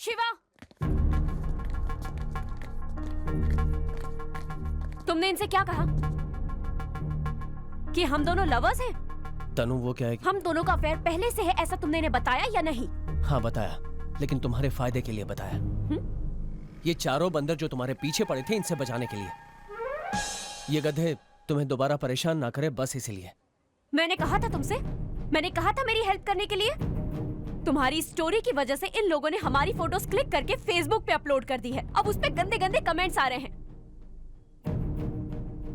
शिवा, तुमने इनसे क्या कहा कि हम दोनों लवर्स हैं? तनु वो क्या है कि... हम दोनों का अफेयर पहले से है, ऐसा तुमने इन्हें बताया या नहीं? हाँ बताया, लेकिन तुम्हारे फायदे के लिए बताया। ये चारों बंदर जो तुम्हारे पीछे पड़े थे इनसे बचाने के लिए। ये गधे तुम्हें दोबारा परेशान ना करे, बस इसीलिए। मैंने कहा था तुमसे, मैंने कहा था मेरी हेल्प करने के लिए। तुम्हारी स्टोरी की वजह से इन लोगों ने हमारी फोटोज क्लिक करके फेसबुक पे अपलोड कर दी है। अब उस पे गंदे गंदे कमेंट्स आ रहे हैं।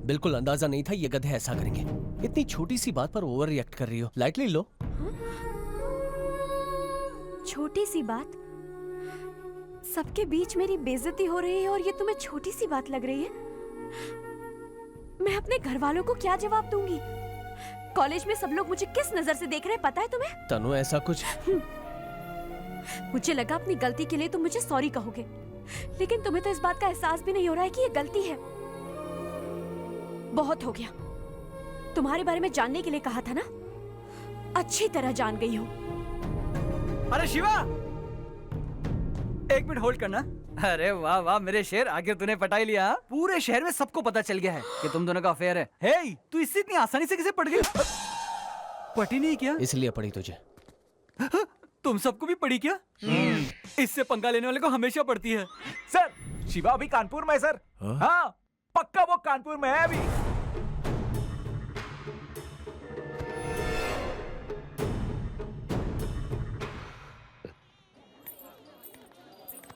बिल्कुल अंदाजा नहीं था ये गधे ऐसा करेंगे। इतनी छोटी सी बात पर ओवर रिएक्ट कर रही हो, लाइटली लो। छोटी सी बात? सबके बीच मेरी बेइज्जती हो रही है और ये तुम्हें छोटी सी बात लग रही है? मैं अपने घर वालों को क्या जवाब दूंगी? कॉलेज में सब लोग मुझे किस नजर से देख रहे हैं पता है तुम्हें? तनु ऐसा कुछ... मुझे लगा अपनी गलती के लिए तुम मुझे सॉरी कहोगे, लेकिन तुम्हें तो इस बात का एहसास भी नहीं हो रहा है कि ये गलती है। बहुत हो गया, तुम्हारे बारे में जानने के लिए कहा था ना, अच्छी तरह जान गई हूँ। अरे शिवा, एक मिनट होल्ड करना। अरे वाह वाह मेरे शेर, आखिर तूने पटा ही लिया। पूरे शहर में सबको पता चल गया है कि तुम दोनों का अफेयर है। हे, तू इससे इतनी आसानी से कैसे पट गई? पटी नहीं क्या? इसलिए पड़ी तुझे। तुम सबको भी पड़ी क्या? इससे पंगा लेने वाले को हमेशा पड़ती है। सर, शिवा अभी कानपुर में है सर। हाँ, पक्का वो कानपुर में है अभी।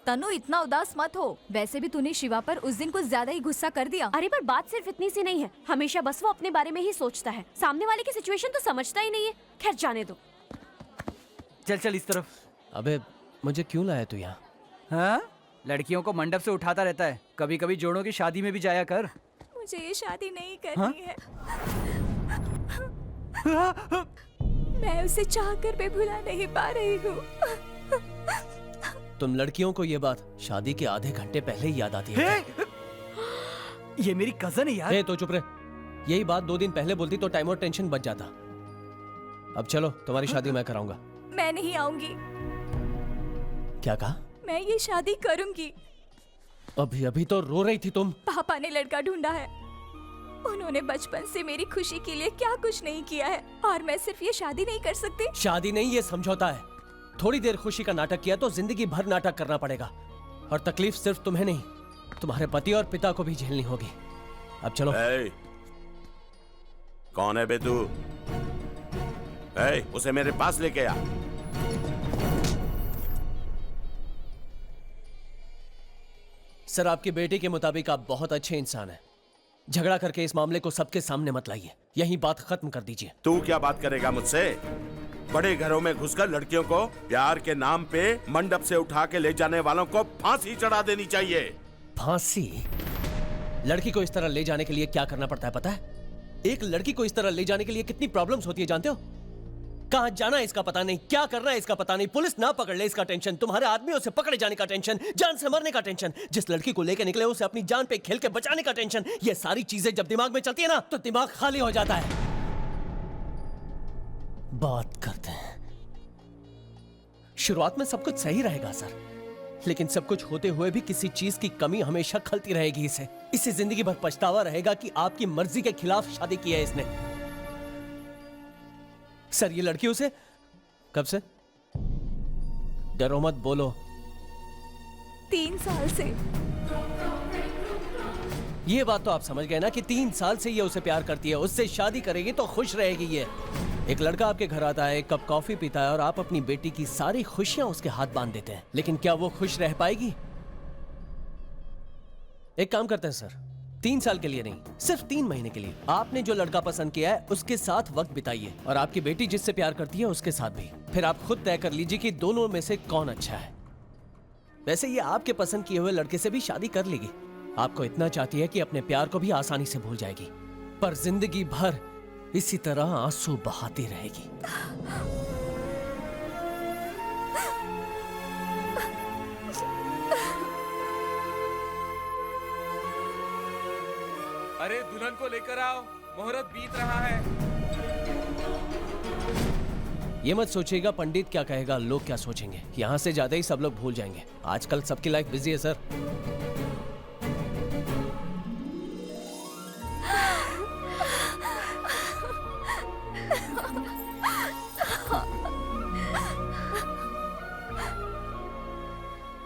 तनु इतना उदास मत हो, वैसे भी तूने शिवा पर उस दिन कुछ ज्यादा ही गुस्सा कर दिया। अरे पर बात सिर्फ इतनी सी नहीं है, हमेशा बस वो अपने बारे में ही सोचता है, सामने वाले की सिचुएशन तो समझता ही नहीं है। खैर जाने दो। चल चल इस तरफ। अबे मुझे क्यों लाया तू यहाँ? हाँ? लड़कियों को मंडप से उठाता रहता है, कभी कभी जोड़ों की शादी में भी जाया कर। मुझे ये शादी नहीं करनी है। मैं उसे चाहकर भी भुला नहीं पा रही हूँ। तुम लड़कियों को ये बात शादी के आधे घंटे पहले ही याद आती है। ये मेरी कजन है यार। तो चुप रहे, यही बात 2 दिन पहले बोलती तो टाइम और टेंशन बच जाता। अब चलो, तुम्हारी शादी मैं कराऊंगा। मैं नहीं आऊंगी। क्या कहा? मैं ये शादी करूंगी। अभी अभी तो रो रही थी तुम। पापा ने लड़का ढूंढा है। उन्होंने बचपन से मेरी खुशी के लिए क्या कुछ नहीं किया है, और मैं सिर्फ ये शादी नहीं कर सकती। शादी नहीं, ये समझौता है। थोड़ी देर खुशी का नाटक किया तो जिंदगी भर नाटक करना पड़ेगा, और तकलीफ सिर्फ तुम्हें नहीं, तुम्हारे पति और पिता को भी झेलनी होगी। अब चलो। कौन है बे तू? उसे मेरे पास लेके आ। सर, आपकी बेटी के मुताबिक आप बहुत अच्छे इंसान हैं। झगड़ा करके इस मामले को सबके सामने मत लाइए, यही बात खत्म कर दीजिए। तू क्या बात करेगा मुझसे? बड़े घरों में घुसकर लड़कियों को प्यार के नाम पे मंडप से उठा के ले जाने वालों को फांसी चढ़ा देनी चाहिए। फांसी? लड़की को इस तरह ले जाने के लिए क्या करना पड़ता है पता है? एक लड़की को इस तरह ले जाने के लिए कितनी प्रॉब्लम्स होती है जानते हो? कहाँ जाना है इसका पता नहीं, क्या करना है इसका पता नहीं, पुलिस ना पकड़ ले इसका टेंशन, तुम्हारे आदमियों से पकड़े जाने का टेंशन, जान से मरने का टेंशन, जिस लड़की को लेकर निकले उसे अपनी जान पे खेल के बचाने का टेंशन। ये सारी चीजें जब दिमाग में चलती है ना तो दिमाग खाली हो जाता है। बात करते हैं। शुरुआत में सब कुछ सही रहेगा सर, लेकिन सब कुछ होते हुए भी किसी चीज की कमी हमेशा खलती रहेगी। इसे जिंदगी भर पछतावा रहेगा कि आपकी मर्जी के खिलाफ शादी की है इसने। सर, ये लड़की उसे कब से? डरो मत, बोलो। 3 साल से। ये बात तो आप समझ गए ना कि 3 साल से ये उसे प्यार करती है, उससे शादी करेगी तो खुश रहेगी ये। एक लड़का आपके घर आता है, एक कप कॉफी पीता है और आप अपनी बेटी की सारी खुशियां उसके हाथ बांध देते हैं, लेकिन क्या वो खुश रह पाएगी? एक काम करते हैं सर, 3 साल के लिए नहीं, सिर्फ 3 महीने के लिए आपने जो लड़का पसंद किया है उसके साथ वक्त बिताइए, और आपकी बेटी जिससे प्यार करती है उसके साथ भी। फिर आप खुद तय कर लीजिए कि दोनों में से कौन अच्छा है। वैसे ये आपके पसंद किए हुए लड़के से भी शादी कर लेगी, आपको इतना चाहती है कि अपने प्यार को भी आसानी से भूल जाएगी, पर जिंदगी भर इसी तरह आंसू बहाती रहेगी। अरे दुल्हन को लेकर आओ, मुहूर्त बीत रहा है। ये मत सोचिएगा पंडित क्या कहेगा, लोग क्या सोचेंगे। यहाँ से ज्यादा ही सब लोग भूल जाएंगे। आजकल सबकी लाइफ बिजी है सर।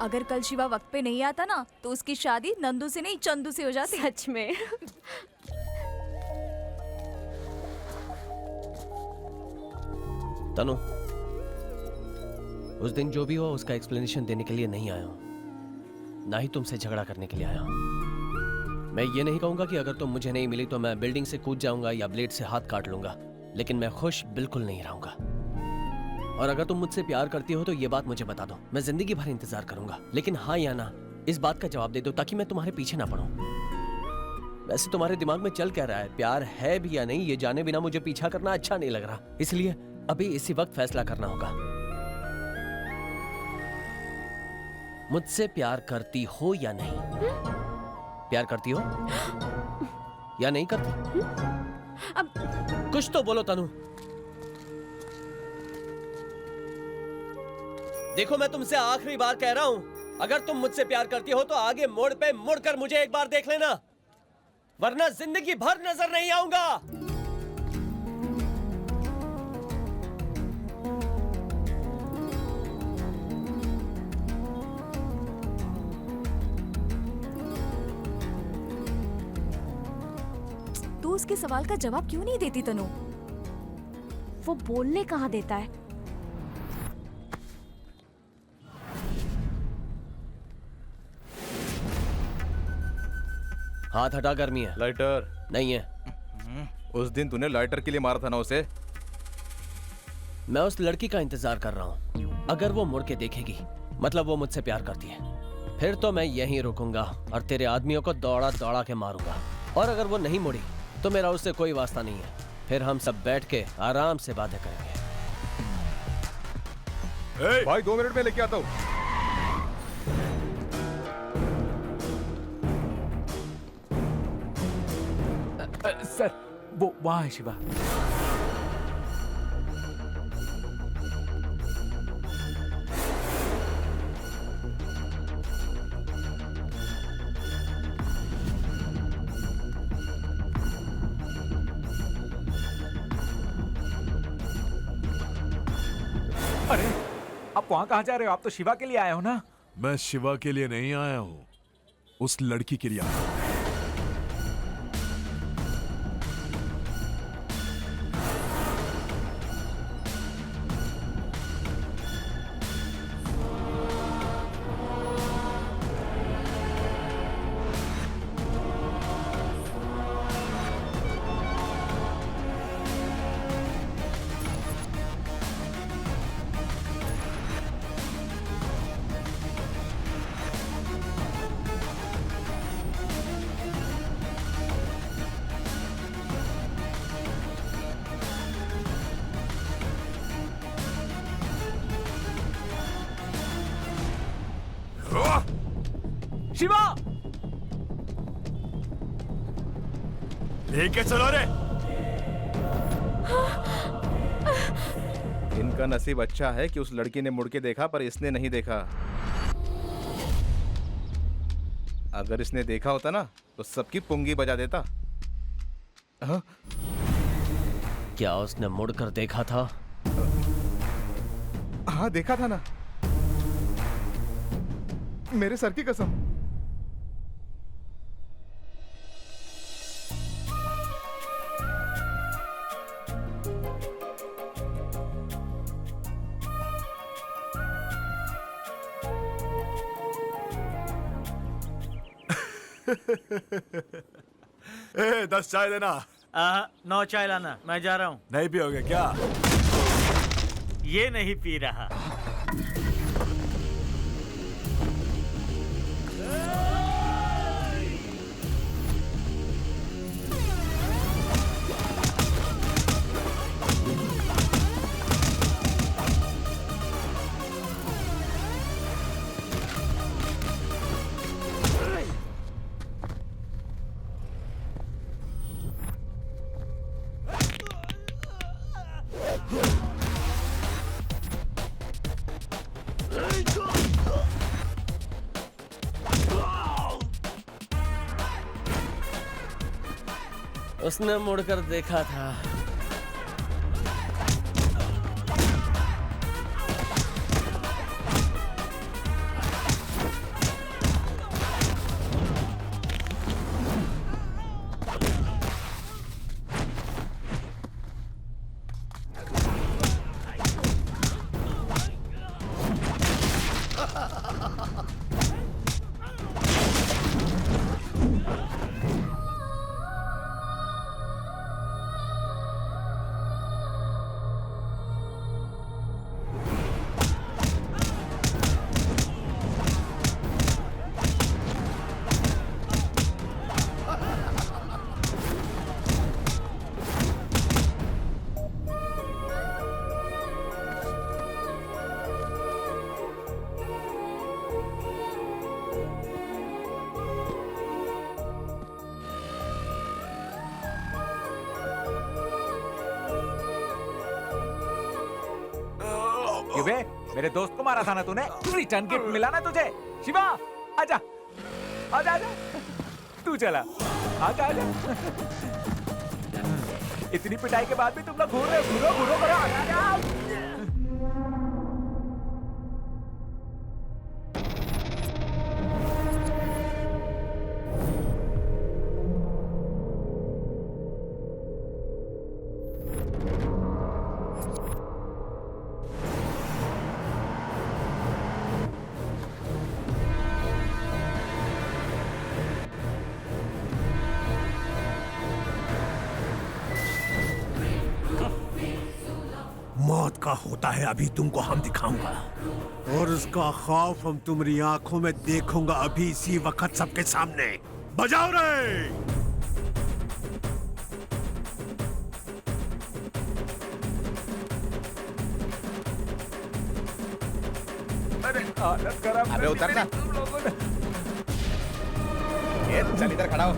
अगर कल शिवा वक्त पे नहीं आता ना तो उसकी शादी नंदू से नहीं चंदू से हो जाती। सच में। तनु, उस दिन जो भी हुआ उसका एक्सप्लेनेशन देने के लिए नहीं आया हूं, ना ही तुमसे झगड़ा करने के लिए आया हूं। मैं ये नहीं कहूंगा कि अगर तुम मुझे नहीं मिली तो मैं बिल्डिंग से कूद जाऊंगा या ब्लेड से हाथ काट लूंगा, लेकिन मैं खुश बिल्कुल नहीं रहूंगा। और अगर तुम मुझसे प्यार करती हो तो ये बात मुझे बता दो, मैं जिंदगी भर इंतजार करूंगा। लेकिन हाँ या ना इस बात का जवाब दे दो ताकि मैं तुम्हारे पीछे ना पड़ूं। वैसे तुम्हारे दिमाग में चल क्या रहा है, प्यार है भी या नहीं, ये जाने बिना मुझे पीछा करना अच्छा नहीं लग रहा। इसलिए अभी इसी वक्त फैसला करना होगा। मुझसे प्यार करती हो या नहीं? प्यार करती हो या नहीं करती? अब कुछ तो बोलो तनु। देखो मैं तुमसे आखिरी बार कह रहा हूं, अगर तुम मुझसे प्यार करती हो तो आगे मोड़ पे मुड़कर मुझे एक बार देख लेना, वरना जिंदगी भर नजर नहीं आऊंगा। तू उसके सवाल का जवाब क्यों नहीं देती तनु? वो बोलने कहाँ देता है। हाथ हटा, गर्मी है। लाइटर नहीं है। उस दिन तूने लाइटर के लिए मारा था ना उसे। मैं उस लड़की का इंतजार कर रहा हूं। अगर वो मुड़ के देखेगी मतलब वो मुझसे प्यार करती है, फिर तो मैं यहीं रुकूंगा और तेरे आदमियों को दौड़ा दौड़ा के मारूंगा। और अगर वो नहीं मुड़ी तो मेरा उससे कोई वास्ता नहीं है। फिर हम सब बैठ के आराम से बातें करेंगे। भाई 2 मिनट में लेके आता हूँ। सर वो वहाँ है शिवा। अरे आप वहाँ कहाँ जा रहे हो? आप तो शिवा के लिए आए हो ना? मैं शिवा के लिए नहीं आया हूँ, उस लड़की के लिए आया हूँ। शिवा! लेके चलो रे। इनका नसीब अच्छा है कि उस लड़की ने मुड़ के देखा पर इसने नहीं देखा। अगर इसने देखा होता ना तो सबकी पुंगी बजा देता। हाँ? क्या उसने मुड़कर देखा था? हाँ देखा था ना, मेरे सर की कसम। ए 10 चाय देना। 9 चाय लाना, मैं जा रहा हूँ। नहीं पियोगे क्या? ये नहीं पी रहा। उसने मुड़कर देखा था। युवे, मेरे दोस्त को मारा था ना तूने? रिटर्न गिफ्ट मिला ना तुझे? शिवा, आजा, आजा, आजा। तू चला, आजा, आजा। इतनी पिटाई के बाद भी तुम लोग घूर रहे हो, घूरो, घूरो, घूरो, आजा, आजा। मौत का होता है अभी तुमको हम दिखाऊंगा, और उसका खौफ हम तुम्हारी आंखों में देखूंगा अभी इसी वक्त सबके सामने। बजाओ रे! अरे हालत खराब। अबे उतर ना। तुम लोगों ने। ये चल इधर खड़ा हो।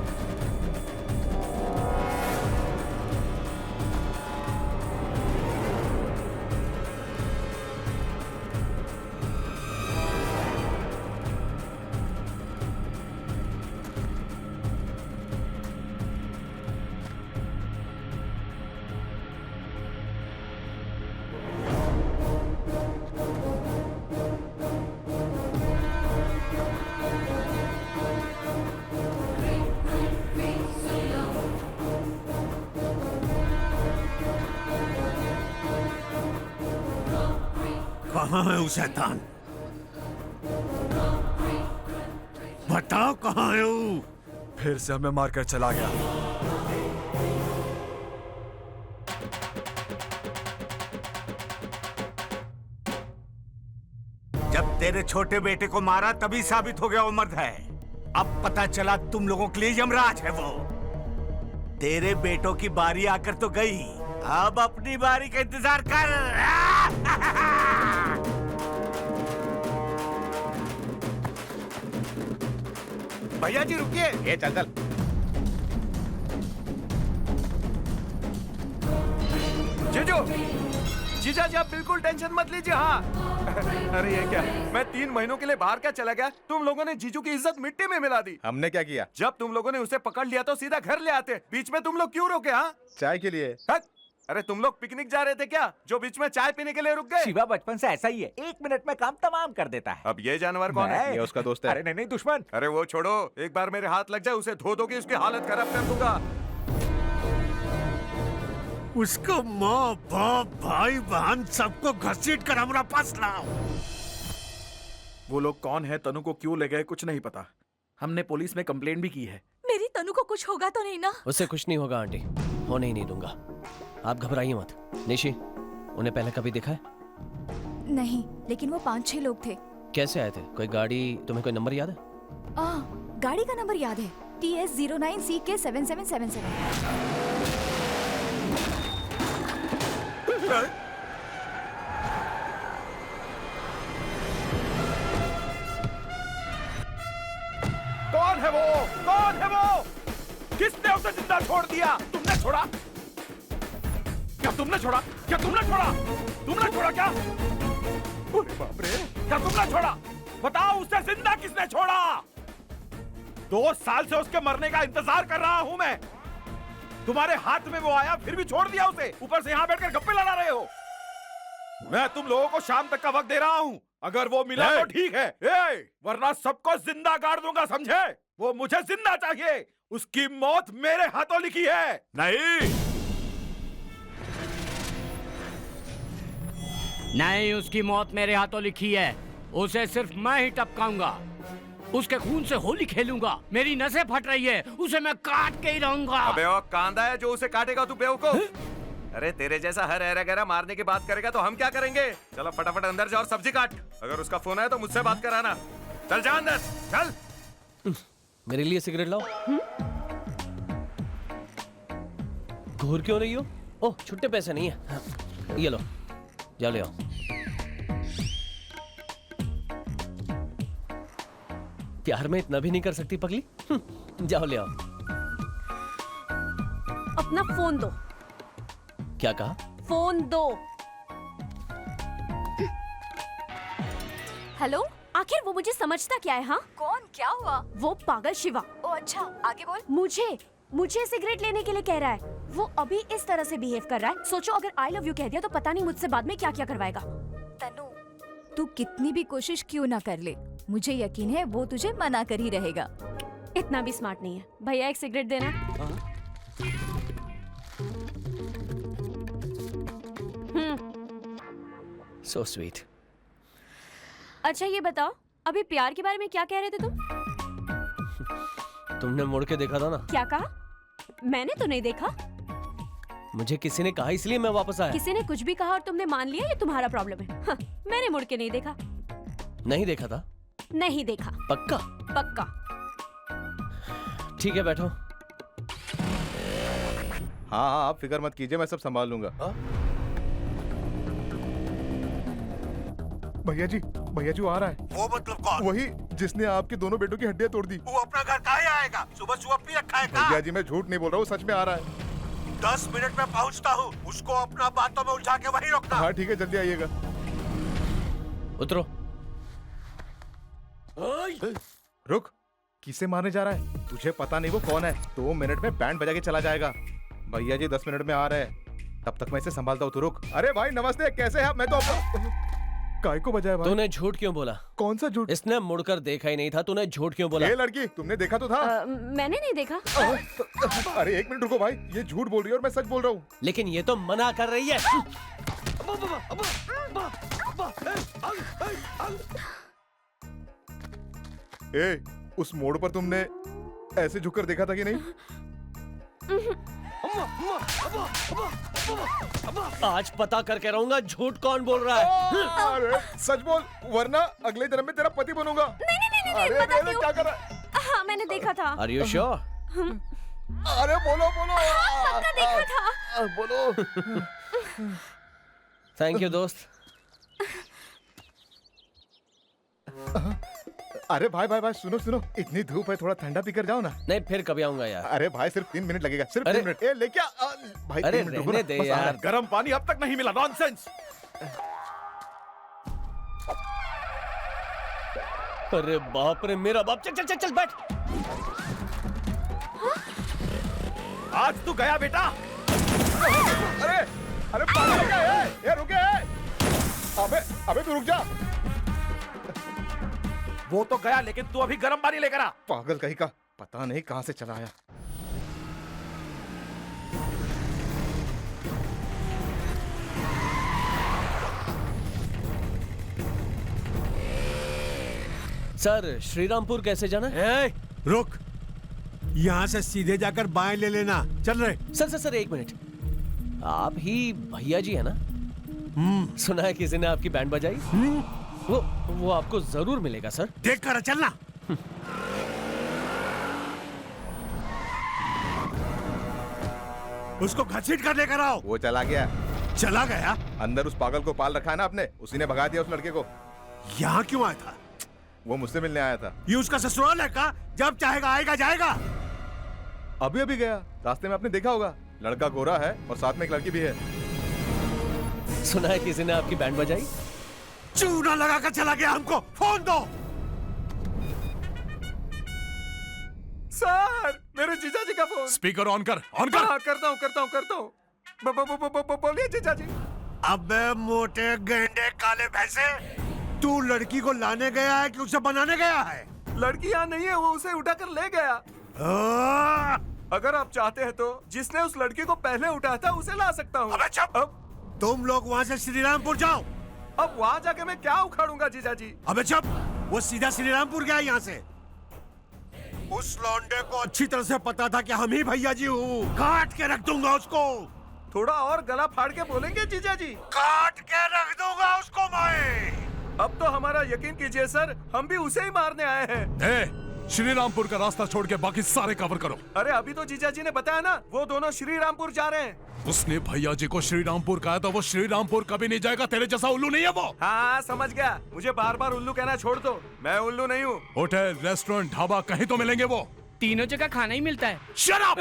कहाँ है वो शैतान? बताओ कहाँ है वो? फिर से हमें मारकर चला गया। जब तेरे छोटे बेटे को मारा तभी साबित हो गया वो मर्द है। अब पता चला तुम लोगों के लिए यमराज है वो। तेरे बेटों की बारी आकर तो गई, अब अपनी बारी का इंतजार कर। भैया जी रुकिए। ये चल चल। जीजू, जीजा जी आप बिल्कुल टेंशन मत लीजिए। हाँ। अरे ये क्या, मैं 3 महीनों के लिए बाहर क्या चला गया, तुम लोगों ने जीजू की इज्जत मिट्टी में मिला दी। हमने क्या किया? जब तुम लोगों ने उसे पकड़ लिया तो सीधा घर ले आते, बीच में तुम लोग क्यों रुके? हाँ, चाय के लिए। अरे तुम लोग पिकनिक जा रहे थे क्या, जो बीच में चाय पीने के लिए रुक गए? शिवा बचपन से ऐसा ही है, 1 मिनट में काम तमाम कर देता है। अब ये जानवर कौन है? ये उसका दोस्त है। अरे नहीं नहीं, दुश्मन। अरे वो छोड़ो, एक बार मेरे हाथ लग जाए उसे धो दोगे, उसकी हालत खराब कर दूंगा। उसको माँ बाप भाई बहन सबको घसीट कर हमारा पास लाओ। वो लोग कौन है, तनु को क्यों ले गए कुछ नहीं पता। हमने पुलिस में कंप्लेंट भी की है। मेरी तनु को कुछ होगा तो नहीं ना? उससे कुछ नहीं होगा आंटी, होने ही नहीं दूंगा। आप घबराइए मत। निशी, उन्हें पहले कभी देखा है? नहीं, लेकिन वो 5-6 लोग थे। कैसे आए थे? कोई गाड़ी, तुम्हें कोई नंबर याद है? गाड़ी का नंबर याद है, TS09CK7777। कौन है वो? कौन है वो? किसने उसे जिंदा छोड़ दिया? तुमने छोड़ा? क्या तुमने छोड़ा? क्या तुमने छोड़ा? तुमने छोड़ा क्या? अरे बाप रे! क्या तुमने छोड़ा? बताओ, उसे जिंदा किसने छोड़ा? 2 साल से उसके मरने का इंतजार कर रहा हूं मैं। तुम्हारे हाथ में वो आया फिर भी छोड़ दिया उसे, ऊपर से यहाँ बैठकर गप्पे लड़ा रहे हो। मैं तुम लोगों को शाम तक का वक्त दे रहा हूँ, अगर वो मिला तो ठीक है, वरना सबको जिंदा गाड़ दूंगा, समझे? वो मुझे जिंदा चाहिए, उसकी मौत मेरे हाथों लिखी है। नहीं, उसकी मौत मेरे हाथों लिखी है। उसे सिर्फ मैं ही टपकाऊंगा, उसके खून से होली खेलूंगा। मेरी नसें फट रही है, उसे मैं काट के ही रहूंगा। अबे वो कांदा है जो उसे काटेगा, तू बेवकूफ। अरे तेरे जैसा हर ऐरा मारने की बात करेगा तो हम क्या करेंगे? चलो फटाफट अंदर जा और सब्जी काट। अगर उसका फोन है तो मुझसे बात कराना। चल जा अंदर, चल। मेरे लिए सिगरेट लाओ। घूर क्यों रही हो? ओह, छुट्टे पैसे नहीं है। ये लो, जाओ ले आओ। प्यार में इतना भी नहीं कर सकती पगली? जाओ ले आओ। अपना फोन दो। क्या कहा? फोन दो। हेलो, आखिर वो मुझे समझता क्या है? हाँ, कौन? क्या हुआ? वो पागल शिवा। ओ अच्छा, आगे बोल। मुझे सिगरेट लेने के लिए कह रहा है। वो अभी इस तरह से बिहेव कर रहा है। सोचो अगर आई लव यू कह दिया तो पता नहीं मुझसे बाद में क्या क्या करवाएगा। तनु, तू कितनी भी कोशिश क्यों ना कर ले, मुझे यकीन है वो तुझे मना कर ही रहेगा। इतना भी स्मार्ट नहीं है। भैया एक सिगरेट देना। So sweet. अच्छा ये बताओ, अभी प्यार के बारे में क्या कह रहे थे तुम? तुमने मुड़ के देखा था ना? क्या कहा? मैंने तो नहीं देखा। मुझे किसी ने कहा इसलिए मैं वापस आया। किसी ने कुछ भी कहा और तुमने मान लिया, ये तुम्हारा प्रॉब्लम है। हाँ, मैंने मुड़ के नहीं देखा। नहीं देखा था? नहीं देखा। पक्का? पक्का। ठीक है, बैठो। हाँ, आप फिक्र मत कीजिए, मैं सब संभाल लूंगा। भैया जी वो आ रहा है। वो मतलब कौन? वही जिसने आपके दोनों बेटों की हड्डियां तोड़ दी। वो अपना घर काहे आएगा? सुबह सुबह पी रखा है का? भैया जी मैं झूठ नहीं बोल रहा हूँ, सच में आ रहा है। 10 मिनट में पहुँचता हूँ, उसको अपना बातों में उलझा के वहीं रोकना। हाँ ठीक है, जल्दी आइएगा। उतरो। रुक, किसे मारने जा रहा है? तुझे पता नहीं वो कौन है? 2 मिनट में बैंड बजा के चला जाएगा। भैया जी 10 मिनट में आ रहे हैं, तब तक मैं इसे संभालता हूँ। तो रुक। अरे भाई नमस्ते, कैसे हैं आप? मैं तो काय को बजाया भाई? तूने झूठ क्यों बोला? कौन सा झूठ? इसने मुड़कर देखा ही नहीं था, तूने झूठ क्यों बोला? ये लड़की, तुमने देखा तो था? मैंने नहीं देखा। अरे 1 मिनट रुको भाई, ये झूठ बोल रही है और मैं सच बोल रहा हूँ। लेकिन ये तो मना कर रही है। ए, उस मोड़ पर तुमने ऐसे झुककर देखा था कि नहीं? आज पता करके रहूंगा झूठ कौन बोल रहा है। अरे सच बोल, वरना अगले जन्म में तेरा पति बनूंगा। नहीं, अरे क्या कर रहा है? हाँ, मैंने देखा था। Are you sure? अरे बोलो। पक्का देखा था। बोलो। थैंक यू दोस्त। अरे भाई सुनो, इतनी धूप है, थोड़ा ठंडा पीकर जाओ ना। नहीं, फिर कभी आऊंगा यार। अरे भाई सिर्फ 3 मिनट लगेगा, सिर्फ 3 मिनट। लेके भाई। अरे 3 मिनट रुको रहने ना, दे बस आ रहा यार। है। गर्म पानी अब तक नहीं मिला, नॉनसेंस। अरे बाप रे, मेरा बाप। चल बैठ। आज तू गया बेटा। अरे पागल हो गया है? ये रुके। अबे तू रुक जा। वो तो गया, लेकिन तू अभी गर्म पानी लेकर आ। पागल कहीं का, पता नहीं कहां से चला आया। सर, श्रीरामपुर कैसे जाना है? रुक, यहाँ से सीधे जाकर बाएं ले लेना। चल रहे। Sir 1 minute. आप ही भैया जी है ना? सुना है किसी ने आपकी बैंड बजाई। वो आपको जरूर मिलेगा सर। देख कर चलना। उसको घसीट कर लेकर आओ। वो चला गया। चला गया? अंदर उस पागल को पाल रखा है ना आपने, उसी ने भगा दिया उस लड़के को। यहाँ क्यों आया था? वो मुझसे मिलने आया था। ये उसका ससुराल है का? जब चाहेगा आएगा जाएगा। अभी गया, रास्ते में आपने देखा होगा। लड़का गोरा है और साथ में एक लड़की भी है। सुना है किसी ने आपकी बैंड बजाई। चूना लगा कर चला गया। हमको फोन दो। सर यार, मेरे जीजा जी का फोन। स्पीकर ऑन कर, ऑन कर। हाँ, करता हूँ। बोलिए जीजा जी। अबे मोटे गेंडे काले भैंसे, तू लड़की को लाने गया है कि उसे बनाने गया है? लड़की यहाँ नहीं है, वो उसे उठाकर ले गया। अगर आप चाहते हैं तो जिसने उस लड़की को पहले उठाया था उसे ला सकता हूँ। अबे चुप! तुम लोग वहाँ से श्रीरामपुर जाओ। अब वहाँ जाके मैं क्या उखाड़ूंगा जीजा जी? अबे चुप! वो सीधा श्रीरामपुर गया यहाँ से। उस लौंडे को अच्छी तरह से पता था कि हम ही भैया जी हूँ। काट के रख दूंगा उसको। थोड़ा और गला फाड़ के बोलेंगे जीजा जी? काट के रख दूंगा उसको मैं। अब तो हमारा यकीन कीजिए सर, हम भी उसे ही मारने आए हैं। श्रीरामपुर का रास्ता छोड़ के बाकी सारे कवर करो। अरे अभी तो जीजा जी ने बताया ना, वो दोनों श्रीरामपुर जा रहे हैं। उसने भैया जी को श्रीरामपुर कहा तो वो श्रीरामपुर कभी नहीं जाएगा। तेरे जैसा उल्लू नहीं है वो। हाँ समझ गया, मुझे बार बार उल्लू कहना छोड़ दो, मैं उल्लू नहीं हूँ। होटल, रेस्टोरेंट, ढाबा कहीं तो मिलेंगे वो। तीनों जगह खाना ही मिलता है। Shut up!